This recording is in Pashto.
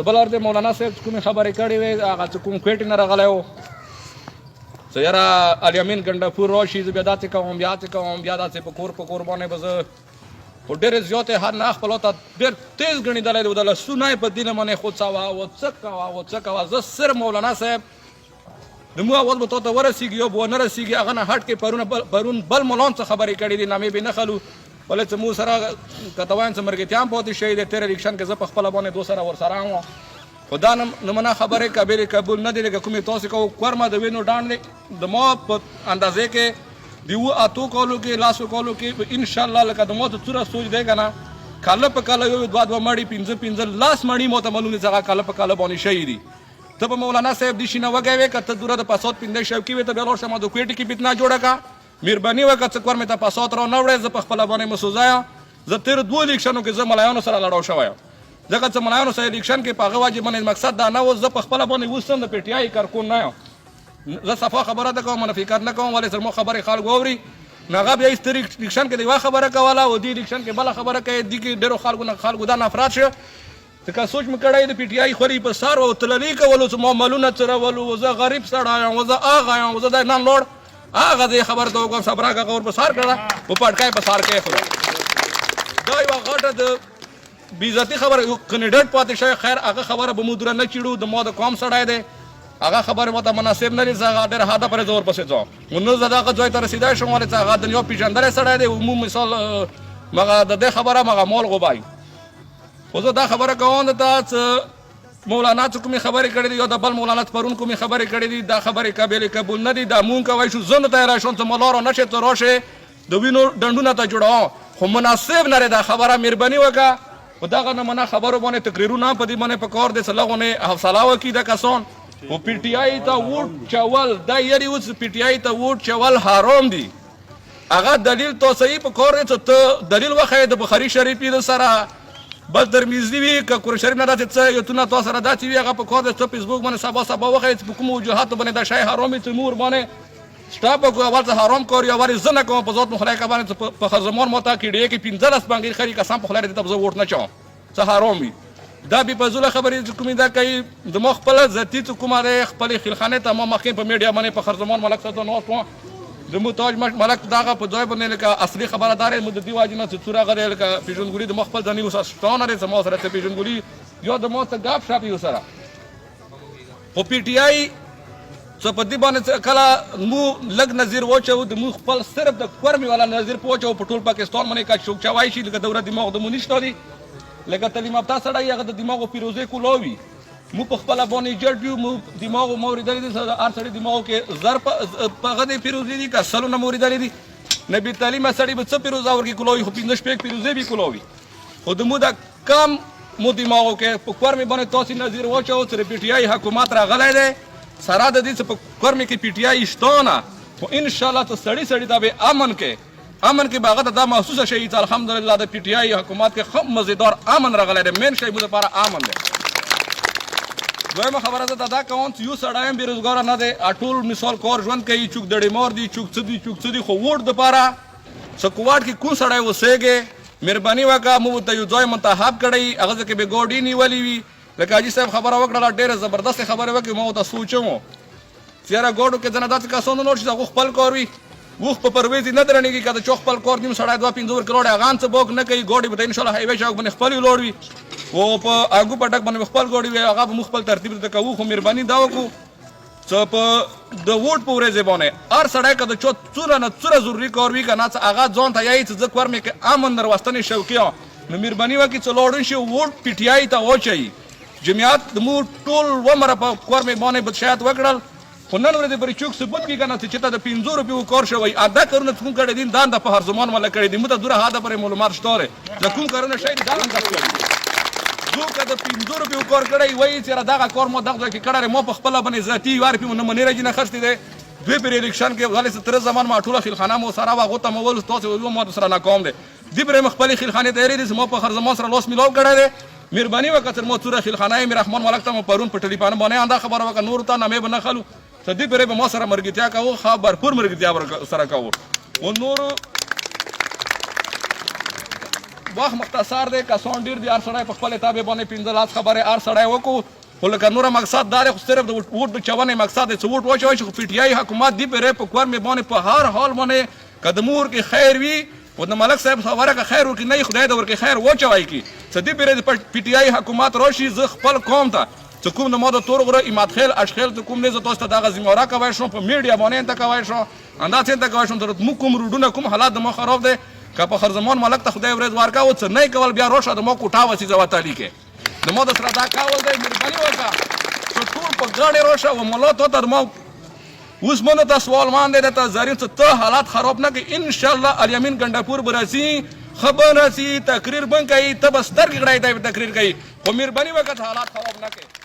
بل ورته مولانا صاحب کومې خبرې کړې وې هغه چې کوم کوټې نه راغلی و چې یاره الیمین ګنډپور راشي زه بیا داسې کوم بیا داسې په کور باندې به زه خو ډېرې زیاتې هر نه خپل ته ډېر تیز ګڼېدلی دی د لاسونه یې په دینه باندې خوڅوه و څه کوه زه صرف مولانا صاحب د مو اول به تا ته ورسېږي یا به ونه رسېږي هغه نه هټ کې پرون بل مولان څه خبرې کړې دي نامې به نه خلو بلې چې مو سره که ته وایم څه مرګتیان پاتې شوي دی تېر الیکشن کې زه په خپله باندې دو سره ورسره وم خو دا نمونه خبرې قابل قبول نه دي لکه کومې تاسې کوو کورمه د وینو ډانډ دی د ما په اندازې کې د 7 کالو کې 10 کالو کې انشاءالله لکه د ما ته څومره سوچ دی که نه کاله په کاله یو دوه مړي 15 لاس مړي ما ته معلوم دي چې هغه کاله په کاله باندې شوي دي ته به مولانا صاحب دې شي نه وږی وې که ته دوره د پاسات پنځه شوقي وې ته بیا لاړ شه ما د کوټې کې فتنه جوړه کړه مهرباني وکړه چې کور مې ته پاسات را نه وړې زه په خپله باندې مسوزه یم زه تېرو 2 الیکشنو کې زه ملایانو سره لړاو شوی یم ځکه چې ملایانو سره الیکشن کې په هغه واجب باندې مقصد دا نه و زه په خپله باندې اوس هم د پی ټي آی کارکون نه یم زه صفا خبره نه کوم منفي کار نه کوم ولې زما خبرې خلک واوري نو هغه بیا هېڅ تېر الیکشن کې د یوه خبره کوله او دې الیکشن کې بله خبره کوي دې کې ډېرو خلکو دا نفرات شه ځکه سوچ مې کړی د پی ټي آی خوري په سار او تللي کولو چې معاملونه څرولو زه غریب سړی یم زه هغه یم زه د نن لوړ هغه دې خبر ته وکړم صبراکه غور په سار کړه په پټکای په سار کې خورو دا یوه غټه د بېعزتي خبره یو کینډیډیټ پاتې شوی خیر هغه خبره به مو دوره نه چیړو د ما د قوم سړی دی هغه خبرې ماته مناسب نه دي زه هغه ډېر حده پرې زه ورپسې ځم خو نه زه دغه ځای ته رسېدی شم ولې چې هغه د یو پېژندلی سړی دی مو مثال مغه د دې خبره مغه مول غوبایي خو زه دا خبره کوم درته چې مولانا چې کومې خبرې کړې دي یا د بل مولانا چې پرون کومې خبرې کړې دي دا خبرې قابل قبول نه دي دا مونږ کوی شو زه نه تیاری شوم چې ملارو نشې ته راشې د وینو ډنډونه ته جوړوم خو مناسب نه دی دا خبره مهرباني وکړه په دغه نمونه خبرو باندې تقریرونه په دې باندې په کار دی چې لغونې حوصله وکړي دا کسان خو پی ټي آی ته ووټ چول دا یاري اوس پی ټي آی ته ووټ چول حرام دي هغه دلیل تو صحیح په کار دی چې ته دلیل وښیې د بخاري شریف یې سره بس ترمیزي وي که قرآن شریف نه داسې څه ایتونه تا سره داسې وي هغه په کار دی ته فیسبوک باندې سبا وښیې چې په کومو وجوهاتو باندې دا شی حرام وي چې مور باندې ستا په اول څه حرام کار یا ولې زه نه کوم په ذات مخلای که باندې په خرزمان ما ته کیډې کې 15 بانګې خري قسم په خدای دې ته زه ووټ نه چوم څه حرام وي دا بې فضوله خبرې چې کومې دا کوي زما خپله ذاتي چې کومه دی خپلې خیلخانې ته ما مخکې په میډیا باندې په خرزمان ملک سره ناست وم زموږ تاج ملک دغه په ځای باندې لکه اصلي خبره دا دی مو د دې واجب نه چې څو راغلی لکه پېژندګلي د ما خپل ځاني اوس شتون دی زما سره څه پېژندګلي یا د ما څه ګپ شپ یو سره خو پی ټي آی څه په دې باندې کله مو لږ نظیر واچوو د مو خپل صرف د کورمې والا نظیر په واچوو په ټول پاکستان باندې که چوک چوای شي لکه دوره دماغ د مو نشته دي لکه تعلیم یافته سړی هغه د دماغو پیروزې کولاوي مو په خپله باندې جډ یو مو دماغو ما اورېدلی دي هر سړي دماغو کې زر په هغه دی پیروزې دي که سلونه مو اورېدلی دي نبي تعلیمه سړي به څه پیروزه ورکړي کولاوي خو 15 شپږ پیروزې به کولاوي خو د مو دا کم مو دماغو کې په کورمې باندې تاسې نظیر واچوو چې د پی ټي آی حکومت راغلی دی سره د دې چې په کورمې کې پی ټي آی شته نه خو انشاءالله ته سړي دا به امن کې به هغه ته دا محسوسه شي چې الحمدلله د پی ټي آی حکومت کې ښه مزیدار امن راغلی دی مین شی مو دپاره امن دی دویمه خبره زه دا کوم چې یو سړی هم بېروزګاره نه دی ټول مثال کار ژوند کوي چوک دړې دي چوک څه دي خو ووټ دپاره څه کوواټ کې کوم سړی اوسېږي مهرباني وکړه موږ ته یو ځای منتخب کړی هغه ځای کې به ګاډي نیولې وي لکه حاجي صاحب خبره وکړله ډېره زبردستې خبرې وکړې ما ورته سوچم چې یاره ګاډو کې ځنه داسې کسان نور چې هغوی خپل کار وي وخ په پرویزي نه درنېږي که د چا خپل کار نیم سړی 2-5 کروڑ هغه هم څه بوک نه کوي ګاډي به ته انشاءالله هایوې چوک باندې خپل ولاړ وي او په اګو پټک باندې خپل ګاډي وي هغه به موږ خپل ترتیب ته کوو خو مهرباني دا وکړو چې په د ووټ په ورځې باندې هر سړی که د چا څومره ضروري کار وي که نه څه هغه ځان ته یایي چې زه کور مې کې امن راوستنې شوقي یم نو مهرباني وکړي چې لاړ شي ووټ پی ټي آی ته واچوي جمعیت د مو ټول عمره په کور مې باندې بدشایت وکړل خو نن ورځې پرې چوک ثبوت کړي که نه چې ته د 500 روپیو کار شوی دا کارونه چې کوم کړي دي دا د په هر زمان والا کړي دي موږ ته دوره حده پرې معلومات شته دی د کوم کارونه شی دي دا هم داسې کړي څوک د 500 روپیو کار کړی وایي چې دغه کار ما دغه ځای کې کړی ما په خپله باندې ذاتي 1000 روپیو نه منې راځي نه خرڅې دی دوی پر الیکشن کې غلی ستره زمان ما ټوله خیلخانه مو سره وه هغو ته مو ویل تاسې ویلو ما سره ناکام دی دوی پرې مې خپلې خیلخانې تیارې دي زما په هر زمان سره لاس میلاو کړی دی مهرباني وکړه تر ما څوره خیلخانه یې مې رحمان ملک ته مو پرون په ټلیفون باندې دا خبره وکړه نورو ته نامې به نه خلو ته دې پرې به ما سره ملګرتیا کوو ښه بھرپور ملګرتیا سره کوو و نورو وخت مختصر دی کسان ډېر دي هر سړی په خپل تابع باندې 15 خبرې هر سړی وکړو خو لکه نوره مقصد دا دی خو صرف د ووټ د چونې مقصد دی چې ووټ واچوئ چې خو پي ټي آی حکومت دې پرې په کور مې باندې په هر حال باندې که د مور کې خیر وي او د ملک صاحب خبره که خیر ورکړي نه خدای دې ورکړي خیر واچوئ کې چې دې پرې د پي ټي آی حکومت راشي زه خپل قوم ته چې کوم د ما د تور غره اماد خیل اشخیل ته کوم نه زه تاسو ته دغه ذمهواره کوی شم په میډیا باندې انته کوی شم انداسې انته کوی شم چې موږ کوم روډونه کوم حالات د ما خراب دی که په خرزمان ملک ته خدای ورځ ورکاوه څه نه کول بیا راشه د ما کوټه وسیزه وتالي کې د ما د سره دا کول دی مهرباني وکړه چې ټول په ګاډې راشه و ملا ته د ما اوس مونږ ته سوال مان دی ته زرین څه ته حالات خراب نه کړي انشاءالله الیمین ګنډاپور به راځي خبر راسي تقریر بن کوي ته به سترګې غړی دی تقریر کوي خو مهرباني وکړه حالات خراب نه کړي